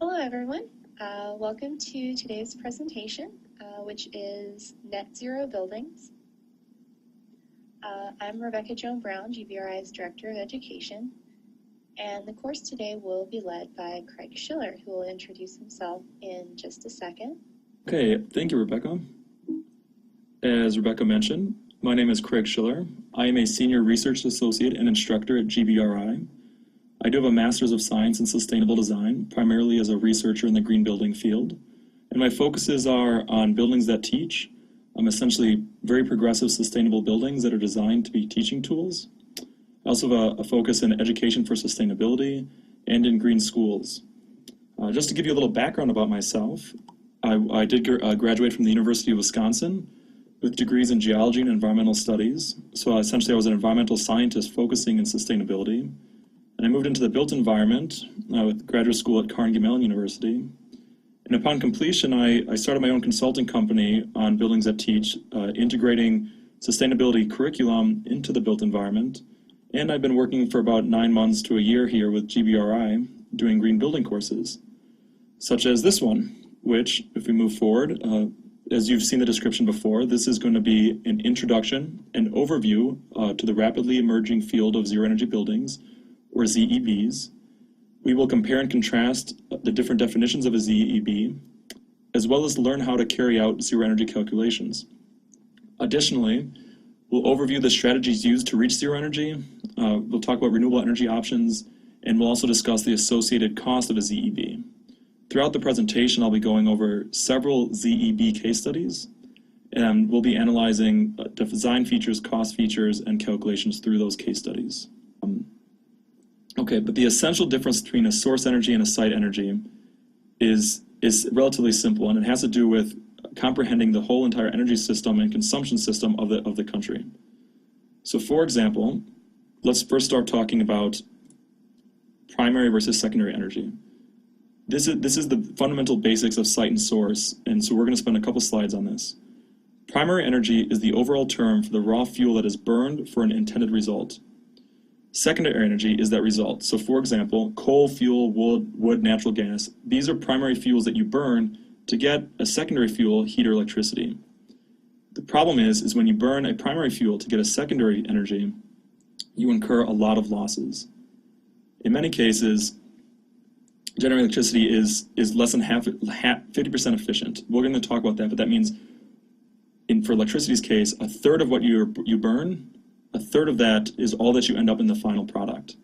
Hello, everyone. Welcome to today's presentation, which is Net Zero Buildings. I'm Rebecca Joan Brown, GBRI's Director of Education, and the course today will be led by Craig Schiller, who will introduce himself in just a second. Okay, thank you, Rebecca. As Rebecca mentioned, my name is Craig Schiller. I am a Senior Research Associate and Instructor at GBRI. I do have a Master's of Science in Sustainable Design, primarily as a researcher in the green building field. And my focuses are on buildings that teach. Essentially very progressive, sustainable buildings that are designed to be teaching tools. I also have a focus in education for sustainability and in green schools. Just to give you a little background about myself, I did graduate from the University of Wisconsin with degrees in geology and environmental studies. So essentially I was an environmental scientist focusing in sustainability. And I moved into the built environment with graduate school at Carnegie Mellon University. And upon completion, I started my own consulting company on buildings that teach, integrating sustainability curriculum into the built environment. And I've been working for about 9 months to a year here with GBRI doing green building courses, such as this one, which, if we move forward, as you've seen the description before, this is going to be an introduction, an overview to the rapidly emerging field of zero energy buildings, or ZEBs. We will compare and contrast the different definitions of a ZEB, as well as learn how to carry out zero energy calculations. Additionally, we'll overview the strategies used to reach zero energy. We'll talk about renewable energy options, and we'll also discuss the associated cost of a ZEB. Throughout the presentation, I'll be going over several ZEB case studies, and we'll be analyzing design features, cost features, and calculations through those case studies. Okay, but the essential difference between a source energy and a site energy is relatively simple, and it has to do with comprehending the whole entire energy system and consumption system of the country. So for example, let's first start talking about primary versus secondary energy. This is the fundamental basics of site and source, and so we're going to spend a couple slides on this. Primary energy is the overall term for the raw fuel that is burned for an intended result. Secondary energy is that result. So for example, coal, fuel, wood, natural gas, these are primary fuels that you burn to get a secondary fuel, heat or electricity. The problem is when you burn a primary fuel to get a secondary energy, you incur a lot of losses. In many cases, generating electricity is less than 50% efficient. We're going to talk about that, but that means for electricity's case, a third of what you burn, a third of that is all that you end up in the final product.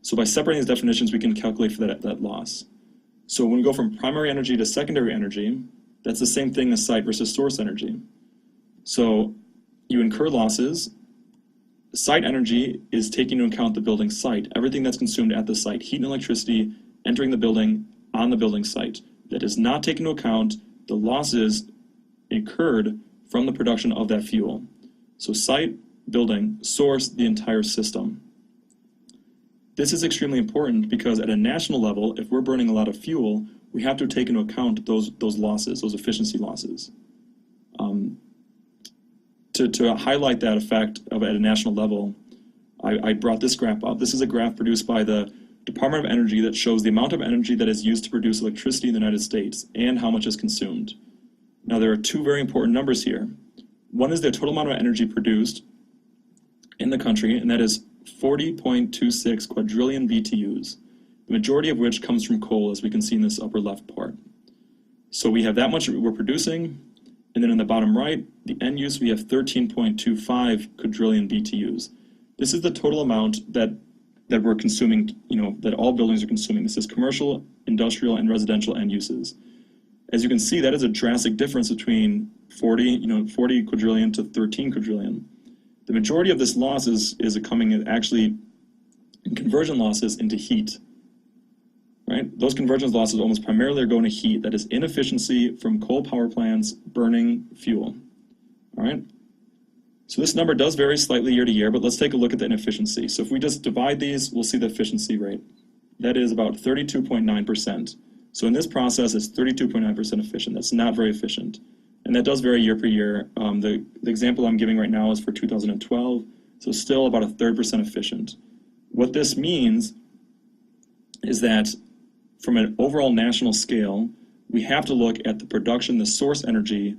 So by separating these definitions, we can calculate for that loss. So when we go from primary energy to secondary energy, that's the same thing as site versus source energy. So you incur losses. Site energy is taking into account the building site, everything that's consumed at the site, heat and electricity entering the building on the building site. That does not take into account the losses incurred from the production of that fuel. So site, building, source, the entire system. This is extremely important because at a national level, if we're burning a lot of fuel, we have to take into account those losses, those efficiency losses. To highlight that effect at a national level, I brought this graph up. This is a graph produced by the Department of Energy that shows the amount of energy that is used to produce electricity in the United States and how much is consumed. Now there are two very important numbers here. One is the total amount of energy produced in the country, and that is 40.26 quadrillion BTUs, the majority of which comes from coal, as we can see in this upper left part. So we have that much we're producing, and then in the bottom right, the end use, we have 13.25 quadrillion BTUs. This is the total amount that we're consuming, that all buildings are consuming. This is commercial, industrial, and residential end uses. As you can see, that is a drastic difference between 40 quadrillion to 13 quadrillion. The majority of this loss is coming actually in conversion losses into heat, right? Those conversion losses almost primarily are going to heat. That is inefficiency from coal power plants burning fuel, all right? So this number does vary slightly year to year, but let's take a look at the inefficiency. So if we just divide these, we'll see the efficiency rate. That is about 32.9%. So in this process, it's 32.9% efficient. That's not very efficient. And that does vary year per year. The example I'm giving right now is for 2012, so still about 1/3% efficient. What this means is that from an overall national scale, we have to look at the production, the source energy,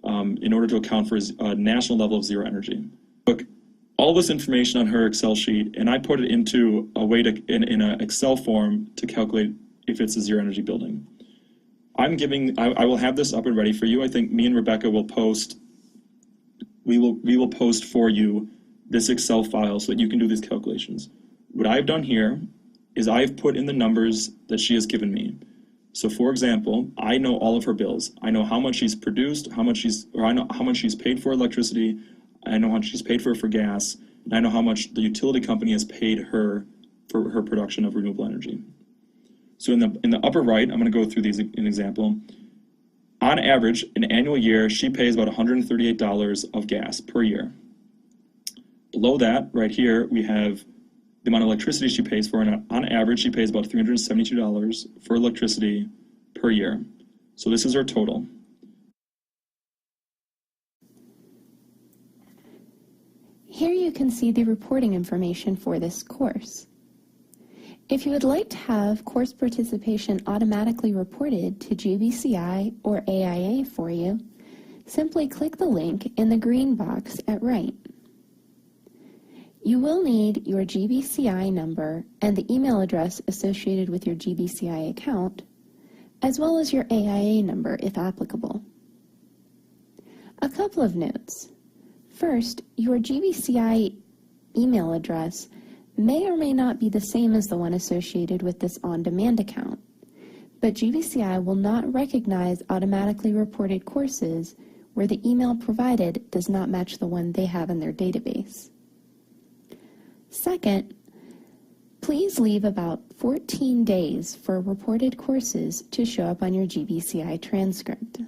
in order to account for a national level of zero energy. Look, all this information on her Excel sheet, and I put it into a way to, in an Excel form to calculate if it's a zero energy building. I will have this up and ready for you. I think me and Rebecca will post, we will post for you this Excel file so that you can do these calculations. What I've done here is I've put in the numbers that she has given me. So for example, I know all of her bills. I know how much she's produced, I know how much she's paid for electricity, I know how much she's paid for gas, and I know how much the utility company has paid her for her production of renewable energy. So in the upper right, I'm going to go through these in an example. On average, an annual year, she pays about $138 of gas per year. Below that, right here, we have the amount of electricity she pays for, and on average, she pays about $372 for electricity per year. So this is her total. Here you can see the reporting information for this course. If you would like to have course participation automatically reported to GBCI or AIA for you, simply click the link in the green box at right. You will need your GBCI number and the email address associated with your GBCI account, as well as your AIA number if applicable. A couple of notes. First, your GBCI email address may or may not be the same as the one associated with this on-demand account, but GBCI will not recognize automatically reported courses where the email provided does not match the one they have in their database. Second, please leave about 14 days for reported courses to show up on your GBCI transcript.